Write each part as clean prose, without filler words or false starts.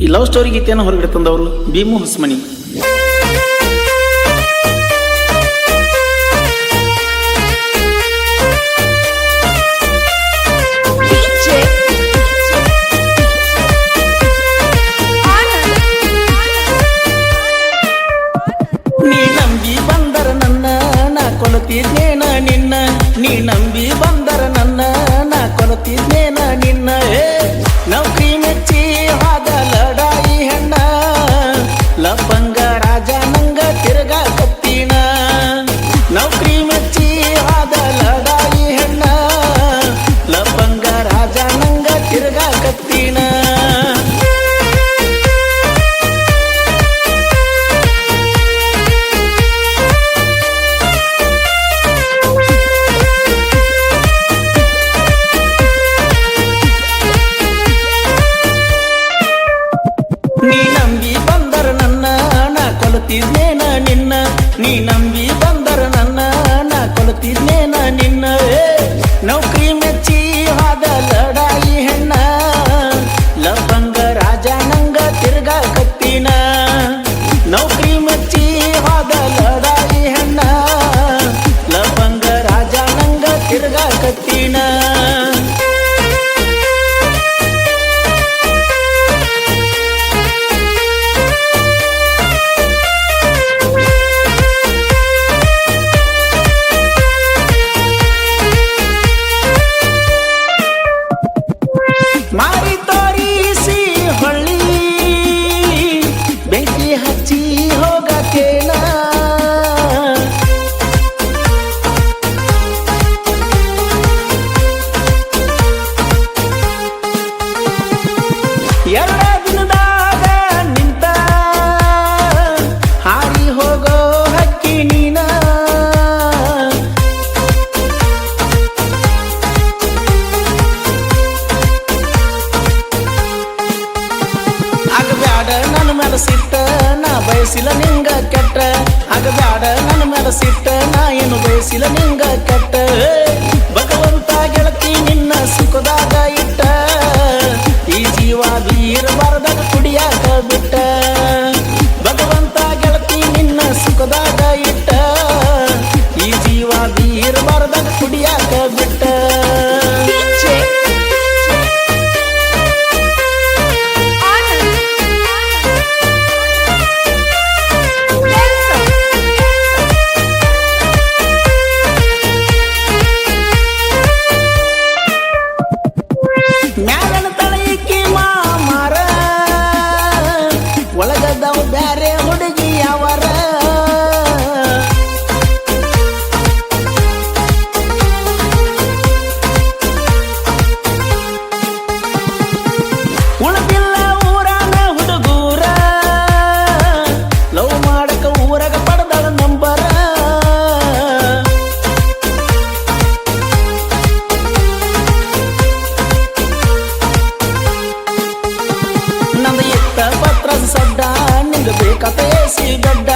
ಈ love story ಗೀತೆಯನ್ನು ಹೊರಗಡೆ ತಂದವರು ಭೀಮು ಹೊಸಮನಿ. ನೀ ನಂಬಿ ಬಂದರ ನನ್ನ ನಾ ಕೊಲತಿದ್ನೇನ ನಿನ್ನ, ನೀ ನಂಬಿ ಬಂದರ ನನ್ನ ನಾ ಕೊಲತಿದ್ನೇನ ನಿನ್ನ. ನೌಕರಿ ಮೆಚ್ಚಿ ಹಾದ ಲಡಾಯಿ ಹೆಣ್ಣ, ಲಪಂಗ ರಾಜ ನಂಗ ತಿರ್ಗಾ ಕತ್ತಿನ. ನೌಕರಿ ಮೆಚ್ಚಿ ಹಾದ ಲಡಾಯಿ ಹೆಣ್ಣ, ಲಪಂಗ ರಾಜ ನಂಗ ತಿರ್ಗಾ ಕತ್ತಿನ. ನೀ ನಂಬಿ ಬಂದರ ನನ್ನ ನಾ ಕೊಲತಿದ್ನೇನ ನಿನ್ನ, ನೀ ನಂಬಿ ಬಂದರ ನನ್ನ ನಾ ಕೊಲತಿದ್ನೇನ ನಿನ್ನ. ನೌಕರಿ ಮೆಚ್ಚಿ ಹಾದ ಲಡಾಯಿ ಹೆಣ್ಣ, ಲಪಂಗ ರಾಜ ನಂಗ ತಿರ್ಗಾ ಕತ್ತಿನ. ನೌಕರಿ ಮೆಚ್ಚಿ ಹಾದ ಲಡಾಯಿ ಹೆಣ್ಣ, ಲಪಂಗ ರಾಜ ನಂಗ ತಿರ್ಗಾ ಕತ್ತಿನ. ಮಾರಿ ತೋರಿಸಿ ಹೊಳ್ಳಿ ಬೆಂಕಿ ಹಚ್ಚಿ ಹೋಗಕೇನ. ಎರಡ ದಿನದಾಗ ನಿಂತ ಹಾರಿ ಹೋಗೋ ಹಕ್ಕಿ ನೀನ. ಆಗಬ್ಯಾಡ ನನ್ನ ಮ್ಯಾಲ ಸಿಟ್ಟ, ನಾ ಬಯಸಿಲ್ಲ ನಿಂಗ ಕೆಟ್ಟ. ಆಗಬ್ಯಾಡ ನನ್ನ ಮ್ಯಾಲ ಸಿಟ್ಟ, ನಾ ಏನು ಬಯಸಿಲ್ಲ ನಿಂಗ ಕೆಟ್ಟ. ಭಗವಂತ ಗೆಳತಿ ನಿನ್ನ ಸುಖದಾಗ ಇಟ್ಟ, ಈ ಜೀವ ಬೀರಬಾರದಾಗ ಕುಡಿಯಾಕ ಬಿಟ್ಟ. ಭಗವಂತ ಗೆಳತಿ ನಿನ್ನ ಸುಖದಾಗ ಇಟ್ಟ, ಈ ಜೀವ ಬೀರಬಾರದಾಗ ಕುಡಿಯಾಕ ಬಿಟ್ಟ. ಮ್ಯಾಲನ ತಳಕಿ ಮಾಮಾರ, ಒಳಗದವು ಬ್ಯಾರೆ ಹುಡುಗಿ ಅವರ. ಉಳದಿಲ್ಲ ಊರಾನ ಹುಡುಗೂರ, ಲವ್ ಮಾಡಕ ಊರಾಗ ಪಡೆದಳ ನಂಬರ. ನಂದಿತ್ತ ಪತ್ರಸ ಸಡ್ಡ ನಿಂಗ ಬೇಕತ ಏಸಿ ಗಡ್ಡ,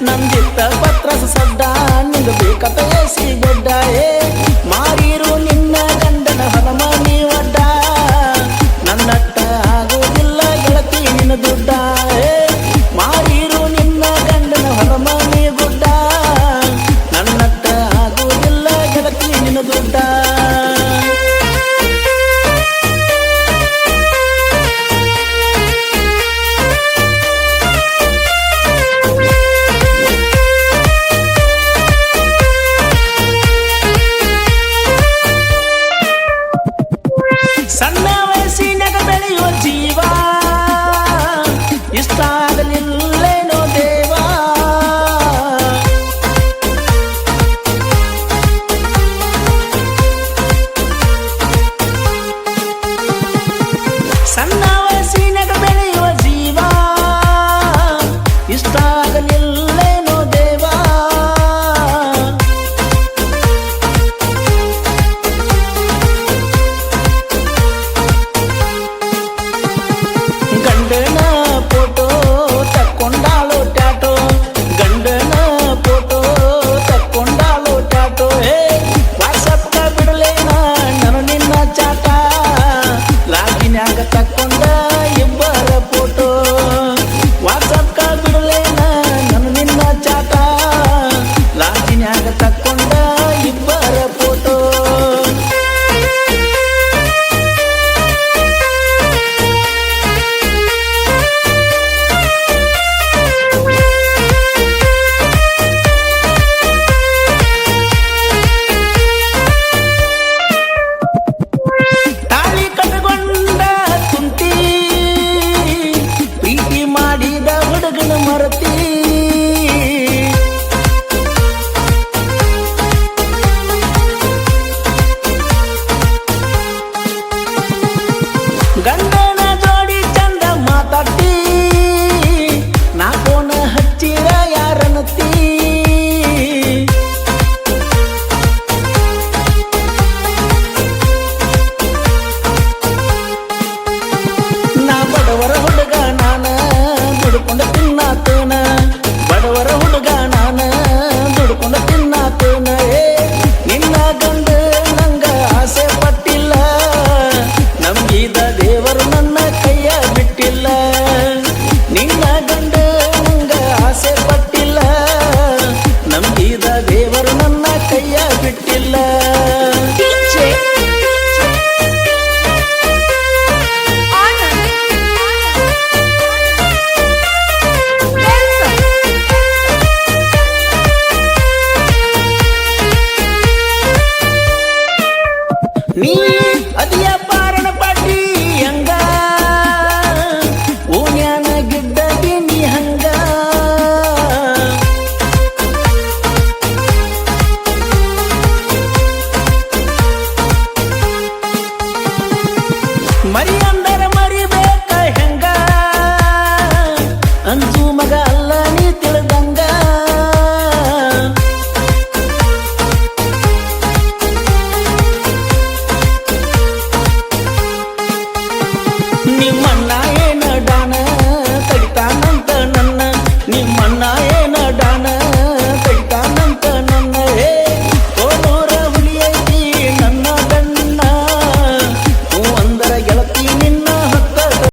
ನಂದಿತ್ತ ಪತ್ರಸ ಸಡ್ಡ ನಿಂಗ ಬೇಕತ ಏಸಿ ಗಡ್ಡ. ಮಾರಿರು ನಿನ್ನ ಗಂಡನ ಹೊಲಮನಿ ಒಡ್ಡ, ನನ್ನಟ್ಟ ಆಗುವುದಿಲ್ಲ ಗೆಳತಿ ನಿನ್ನ ದುಡ್ಡ.